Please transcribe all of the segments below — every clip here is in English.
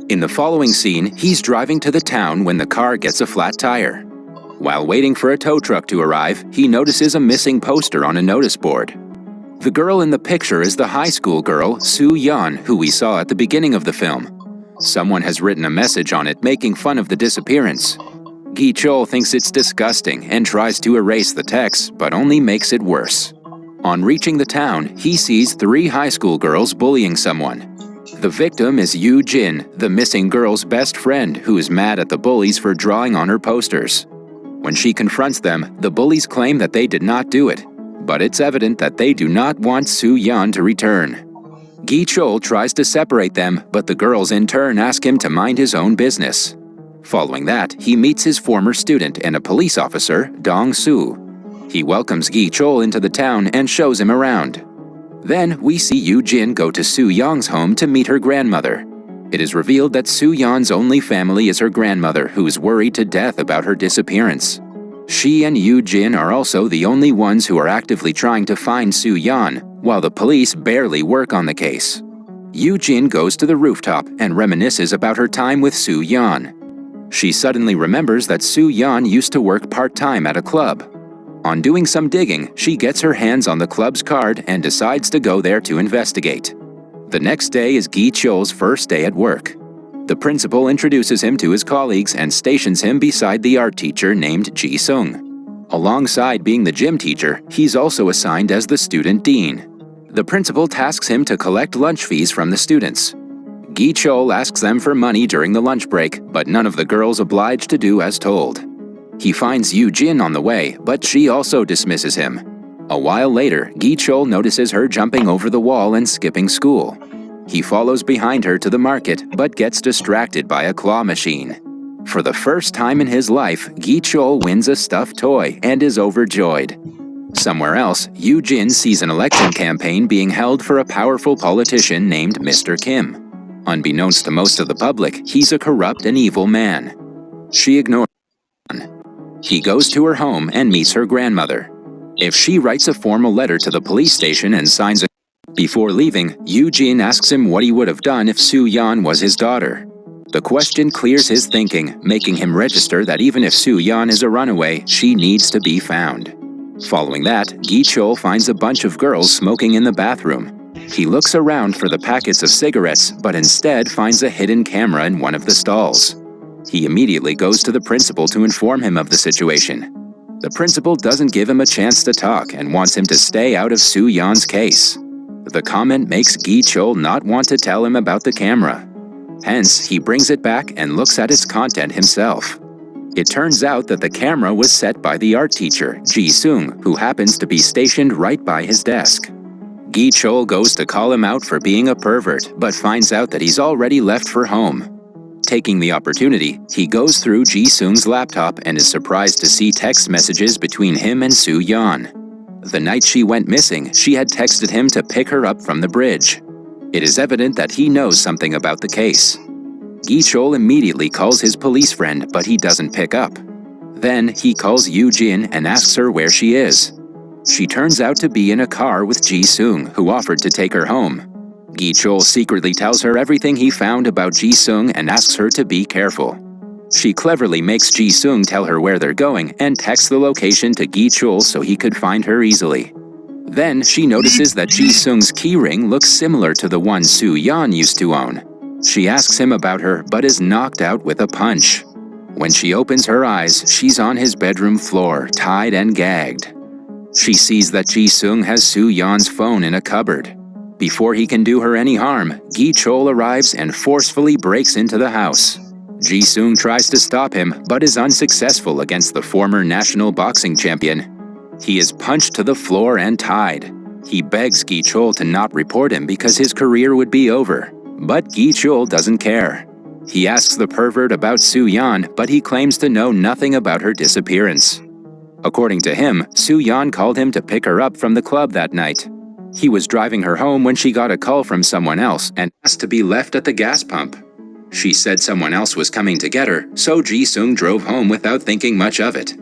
In the following scene, he's driving to the town when the car gets a flat tire. While waiting for a tow truck to arrive, he notices a missing poster on a notice board. The girl in the picture is the high school girl, Soo-yeon, who we saw at the beginning of the film. Someone has written a message on it making fun of the disappearance. Gi-chol thinks it's disgusting and tries to erase the text, but only makes it worse. On reaching the town, he sees 3 high school girls bullying someone. The victim is Yoo-jin, the missing girl's best friend, who is mad at the bullies for drawing on her posters. When she confronts them, the bullies claim that they did not do it, but it's evident that they do not want Soo-yeon to return. Gi-chol tries to separate them, but the girls in turn ask him to mind his own business. Following that, he meets his former student and a police officer, Dong-soo. He welcomes Gi-chol into the town and shows him around. Then we see Yoo-jin go to Soo-yeon's home to meet her grandmother. It is revealed that Soo-yeon's only family is her grandmother, who is worried to death about her disappearance. She and Yoo-jin are also the only ones who are actively trying to find Soo-yeon, while the police barely work on the case. Yoo-jin goes to the rooftop and reminisces about her time with Soo-yeon. She suddenly remembers that Soo-yeon used to work part-time at a club. On doing some digging, she gets her hands on the club's card and decides to go there to investigate. The next day is Gi-chol's first day at work. The principal introduces him to his colleagues and stations him beside the art teacher named Ji-sung. Alongside being the gym teacher, he's also assigned as the student dean. The principal tasks him to collect lunch fees from the students. Gi-chol asks them for money during the lunch break, but none of the girls oblige to do as told. He finds Yoo-jin on the way, but she also dismisses him. A while later, Gi-chol notices her jumping over the wall and skipping school. He follows behind her to the market, but gets distracted by a claw machine. For the first time in his life, Gi-chol wins a stuffed toy and is overjoyed. Somewhere else, Yoo-jin sees an election campaign being held for a powerful politician named Mr. Kim. Unbeknownst to most of the public, he's a corrupt and evil man. She ignores him. He goes to her home and meets her grandmother. If she writes a formal letter to the police station and signs it. Before leaving, Yoo-jin asks him what he would have done if Soo-yeon was his daughter. The question clears his thinking, making him register that even if Soo-yeon is a runaway, she needs to be found. Following that, Gi-chol finds a bunch of girls smoking in the bathroom. He looks around for the packets of cigarettes, but instead finds a hidden camera in one of the stalls. He immediately goes to the principal to inform him of the situation. The principal doesn't give him a chance to talk and wants him to stay out of Soo-yeon's case. The comment makes Gi-chol not want to tell him about the camera. Hence, he brings it back and looks at its content himself. It turns out that the camera was set by the art teacher, Ji-sung, who happens to be stationed right by his desk. Gi-chol goes to call him out for being a pervert, but finds out that he's already left for home. Taking the opportunity, he goes through Ji-sung's laptop and is surprised to see text messages between him and Soo-yeon. The night she went missing, she had texted him to pick her up from the bridge. It is evident that he knows something about the case. Gi-chol immediately calls his police friend, but he doesn't pick up. Then he calls Yoo-jin and asks her where she is. She turns out to be in a car with Ji-sung, who offered to take her home. Gi-chol secretly tells her everything he found about Ji-sung and asks her to be careful. She cleverly makes Ji-sung tell her where they're going and texts the location to Gi-chol so he could find her easily. Then she notices that Ji-sung's keyring looks similar to the one Soo-yeon used to own. She asks him about her but is knocked out with a punch. When she opens her eyes, she's on his bedroom floor, tied and gagged. She sees that Ji-sung has Soo-yeon's phone in a cupboard. Before he can do her any harm, Gi-chol arrives and forcefully breaks into the house. Ji-sung tries to stop him, but is unsuccessful against the former national boxing champion. He is punched to the floor and tied. He begs Gi-chol to not report him because his career would be over. But Gi-chol doesn't care. He asks the pervert about Soo-yeon, but he claims to know nothing about her disappearance. According to him, Soo-yeon called him to pick her up from the club that night. He was driving her home when she got a call from someone else and asked to be left at the gas pump. She said someone else was coming to get her, so Ji-sung drove home without thinking much of it.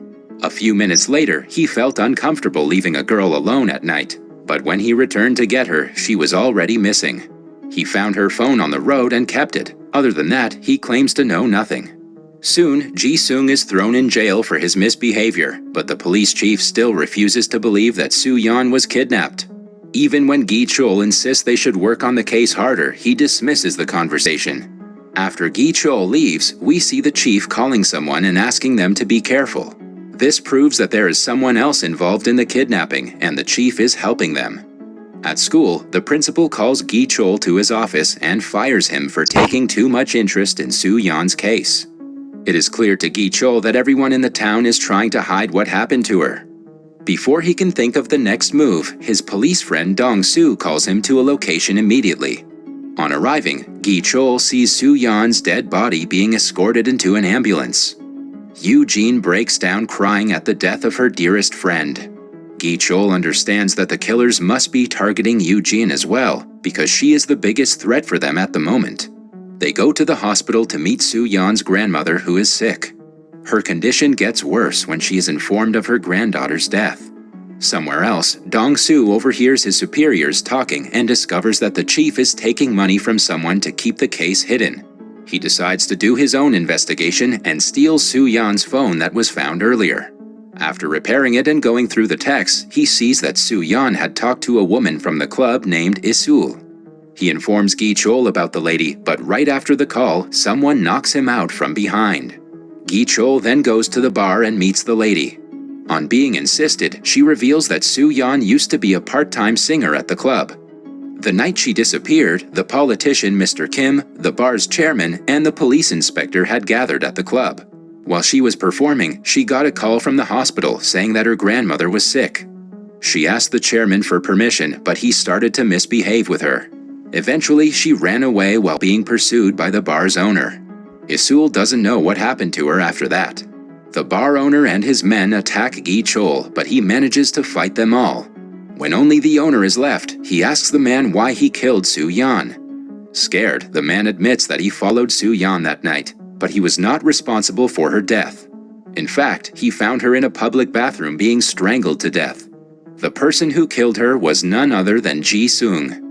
A few minutes later, he felt uncomfortable leaving a girl alone at night, but when he returned to get her, she was already missing. He found her phone on the road and kept it. Other than that, he claims to know nothing. Soon, Ji-sung is thrown in jail for his misbehavior, but the police chief still refuses to believe that Soo-yeon was kidnapped. Even when Gi-chul insists they should work on the case harder, he dismisses the conversation. After Gi-chul leaves, we see the chief calling someone and asking them to be careful. This proves that there is someone else involved in the kidnapping, and the chief is helping them. At school, the principal calls Gi-chul to his office and fires him for taking too much interest in Soo-yeon's case. It is clear to Gi-chul that everyone in the town is trying to hide what happened to her. Before he can think of the next move, his police friend Dong-soo calls him to a location immediately. On arriving, Gi-chul sees Soo-yeon's dead body being escorted into an ambulance. Yoo-jin breaks down crying at the death of her dearest friend. Gi-chul understands that the killers must be targeting Yoo-jin as well, because she is the biggest threat for them at the moment. They go to the hospital to meet Soo-yeon's grandmother, who is sick. Her condition gets worse when she is informed of her granddaughter's death. Somewhere else, Dong-soo overhears his superiors talking and discovers that the chief is taking money from someone to keep the case hidden. He decides to do his own investigation and steals Soo-yeon's phone that was found earlier. After repairing it and going through the texts, he sees that Soo-yeon had talked to a woman from the club named Isul. He informs Gi-chul about the lady, but right after the call, someone knocks him out from behind. Gi-chul then goes to the bar and meets the lady. On being insisted, she reveals that Soo-yeon used to be a part-time singer at the club. The night she disappeared, the politician Mr. Kim, the bar's chairman, and the police inspector had gathered at the club. While she was performing, she got a call from the hospital saying that her grandmother was sick. She asked the chairman for permission, but he started to misbehave with her. Eventually, she ran away while being pursued by the bar's owner. Isul doesn't know what happened to her after that. The bar owner and his men attack Gi-chul, but he manages to fight them all. When only the owner is left, he asks the man why he killed Soo-yeon. Scared, the man admits that he followed Soo-yeon that night, but he was not responsible for her death. In fact, he found her in a public bathroom being strangled to death. The person who killed her was none other than Ji-sung.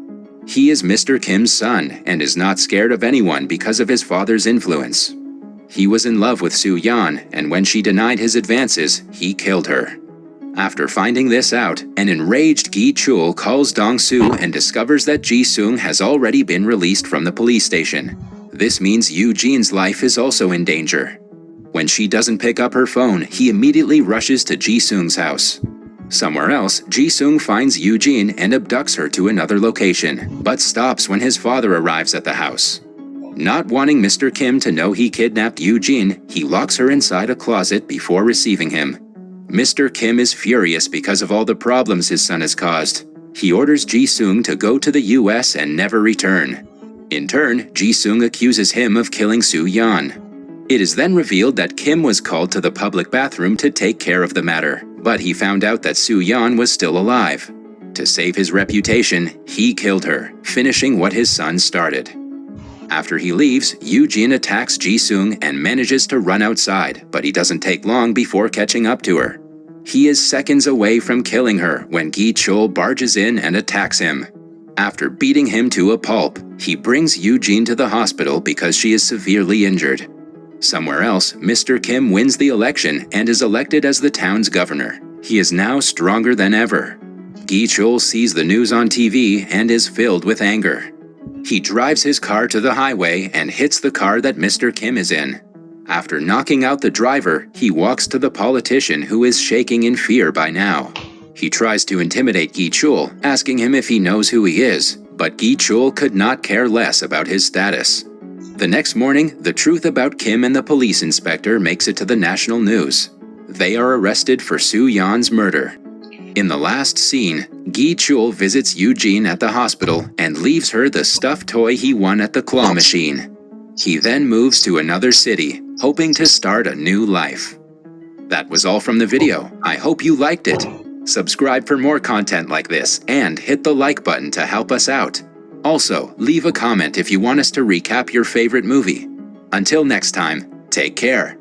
He is Mr. Kim's son and is not scared of anyone because of his father's influence. He was in love with Soo-yeon, and when she denied his advances, he killed her. After finding this out, an enraged Gi-chul calls Dong-soo and discovers that Ji-sung has already been released from the police station. This means Yoo-jin's life is also in danger. When she doesn't pick up her phone, he immediately rushes to Ji-sung's house. Somewhere else, Ji-sung finds Yoo-jin and abducts her to another location, but stops when his father arrives at the house. Not wanting Mr. Kim to know he kidnapped Yoo-jin, he locks her inside a closet before receiving him. Mr. Kim is furious because of all the problems his son has caused. He orders Ji-sung to go to the US and never return. In turn, Ji-sung accuses him of killing Soo-yeon. It is then revealed that Kim was called to the public bathroom to take care of the matter, but he found out that Soo-yeon was still alive. To save his reputation, he killed her, finishing what his son started. After he leaves, Yoo-jin attacks Ji-sung and manages to run outside, but he doesn't take long before catching up to her. He is seconds away from killing her when Gi-chul barges in and attacks him. After beating him to a pulp, he brings Yoo-jin to the hospital because she is severely injured. Somewhere else, Mr. Kim wins the election and is elected as the town's governor. He is now stronger than ever. Gi-chul sees the news on TV and is filled with anger. He drives his car to the highway and hits the car that Mr. Kim is in. After knocking out the driver, he walks to the politician who is shaking in fear by now. He tries to intimidate Gi-chul, asking him if he knows who he is, but Gi-chul could not care less about his status. The next morning, the truth about Kim and the police inspector makes it to the national news. They are arrested for Soo-yeon's murder. In the last scene, Gi-chul visits Yoo-jin at the hospital and leaves her the stuffed toy he won at the claw machine. He then moves to another city, hoping to start a new life. That was all from the video. I hope you liked it. Subscribe for more content like this and hit the like button to help us out. Also, leave a comment if you want us to recap your favorite movie. Until next time, take care.